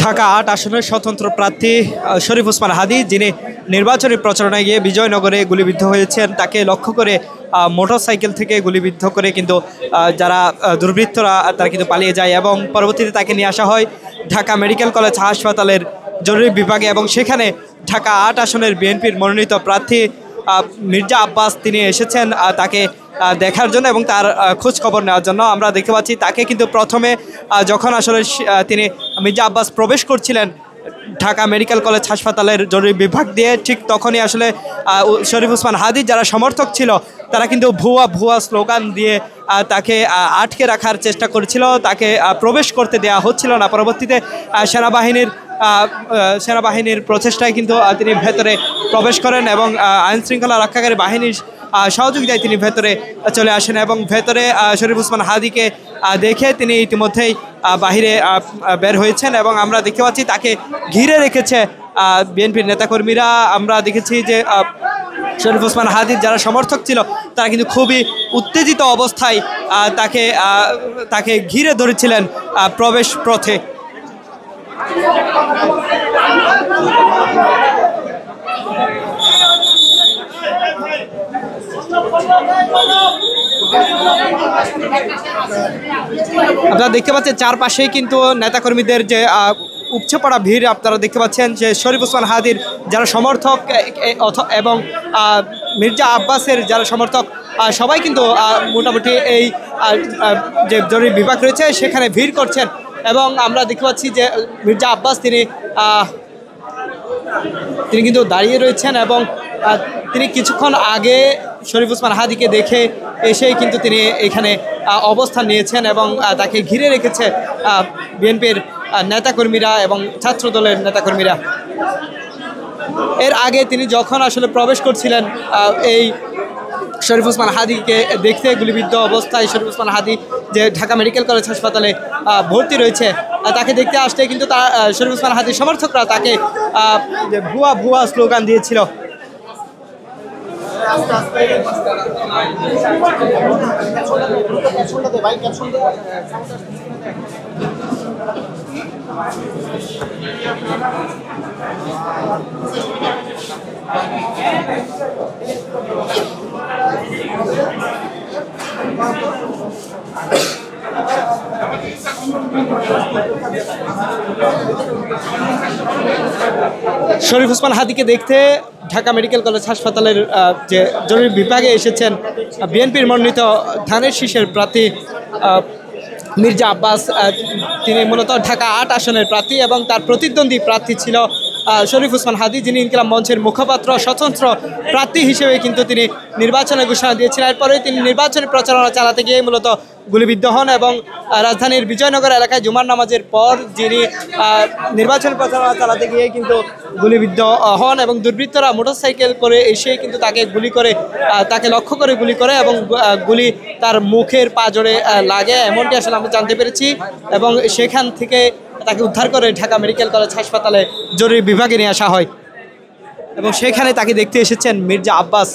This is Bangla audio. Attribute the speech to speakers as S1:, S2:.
S1: ঢাকা ৮ আসনের স্বতন্ত্র প্রার্থী শরীফ ওসমান হাদি, যিনি নির্বাচনী প্রচারণায় গিয়ে বিজয়নগরে গুলিবিদ্ধ হয়েছেন, তাকে লক্ষ্য করে মোটরসাইকেল থেকে গুলিবিদ্ধ করে কিন্তু যারা দুর্বৃত্তরা তারা কিন্তু পালিয়ে যায় এবং পরবর্তীতে তাকে নিয়ে আসা হয় ঢাকা মেডিকেল কলেজ হাসপাতালের জরুরি বিভাগে এবং সেখানে ঢাকা ৮ আসনের বিএনপির মনোনীত প্রার্থী মির্জা আব্বাস তিনি এসেছেন তাকে দেখার জন্য এবং তার খোঁজ খবর নেওয়ার জন্য। আমরা দেখতে পাচ্ছি তাকে কিন্তু প্রথমে যখন আসলে তিনি মির্জা আব্বাস প্রবেশ করছিলেন ঢাকা মেডিকেল কলেজ হাসপাতালের জরুরি বিভাগ দিয়ে, ঠিক তখনই আসলে শরীফ ওসমান হাদি যারা সমর্থক ছিল তারা কিন্তু ভুয়া স্লোগান দিয়ে তাকে আটকে রাখার চেষ্টা করছিল, তাকে প্রবেশ করতে দেওয়া হচ্ছিল না। পরবর্তীতে সেনাবাহিনীর প্রচেষ্টায় কিন্তু তিনি ভেতরে প্রবেশ করেন এবং আইনশৃঙ্খলা রক্ষাকারী বাহিনীর সহযোগিতায় তিনি ভেতরে চলে আসেন এবং ভেতরে শরীফ ওসমান হাদিকে দেখে তিনি ইতিমধ্যেই বাহিরে বের হয়েছেন এবং আমরা দেখতে পাচ্ছি তাকে ঘিরে রেখেছে বিএনপির নেতাকর্মীরা। আমরা দেখেছি যে শরীফ ওসমান হাদির যারা সমর্থক ছিল তারা কিন্তু খুবই উত্তেজিত অবস্থায় তাকে ঘিরে ধরেছিলেন প্রবেশ পথে। আপনারা দেখতে পাচ্ছেন চারপাশেই কিন্তু নেতাকর্মীদের যে উপচে পড়া ভিড় আপনারা দেখতে পাচ্ছেন যে শরীফ ওসমান হাদির যারা সমর্থক এবং মির্জা আব্বাসের যারা সমর্থক সবাই কিন্তু মোটামুটি এই যে জরুরি বিভাগ রয়েছে সেখানে ভিড় করছেন এবং আমরা দেখতে পাচ্ছি যে মির্জা আব্বাস তিনি কিন্তু দাঁড়িয়ে রয়েছেন এবং তিনি কিছুক্ষণ আগে শরীফ ওসমান হাদিকে দেখে এসেই কিন্তু তিনি এখানে অবস্থান নিয়েছেন এবং তাকে ঘিরে রেখেছে বিএনপির নেতাকর্মীরা এবং ছাত্রদলের নেতাকর্মীরা। এর আগে তিনি যখন আসলে প্রবেশ করছিলেন এই শরীফ ওসমান হাদিকে দেখতে, গুলিবিদ্ধ অবস্থায় শরীফ ওসমান হাদি যে ঢাকা মেডিকেল কলেজ হাসপাতালে ভর্তি রয়েছে তাকে দেখতে আসতে কিন্তু শরীফ ওসমান হাদির সমর্থকরা তাকে ভুয়া স্লোগান দিয়েছিল। শরীফ ওসমান হাদিকে দেখতে ঢাকা মেডিকেল কলেজ হাসপাতালের যে জরুরি বিভাগে এসেছেন বিএনপির মনোনীত ধানের শীষের প্রার্থী মির্জা আব্বাস। তিনি মূলত ঢাকা ৮ আসনের প্রার্থী এবং তার প্রতিদ্বন্দ্বী প্রার্থী ছিল শরীফ ওসমান হাদি, যিনি ইনকিলাব মঞ্চের মুখপাত্র স্বতন্ত্র প্রার্থী হিসেবে কিন্তু তিনি নির্বাচনে ঘোষণা দিয়েছিলেন। এরপরেই তিনি নির্বাচনী প্রচারণা চালাতে গিয়ে মূলত গুলিবিদ্ধ হন এবং রাজধানীর বিজয়নগর এলাকায় জুমার নামাজের পর যিনি নির্বাচনী প্রচারণা চালাতে গিয়ে কিন্তু গুলিবিদ্ধ হন এবং দুর্বৃত্তরা মোটরসাইকেল করে এসে কিন্তু তাকে লক্ষ্য করে গুলি করে এবং গুলি তার মুখের পাঁজরে লাগে, এমনটি আসলে আমরা জানতে পেরেছি এবং সেখান থেকে তাকে উদ্ধার করে ঢাকা মেডিকেল কলেজ হাসপাতালে জরুরি বিভাগে নিয়ে আসা হয় এবং সেখানে তাকে দেখতে এসেছেন মির্জা আব্বাস।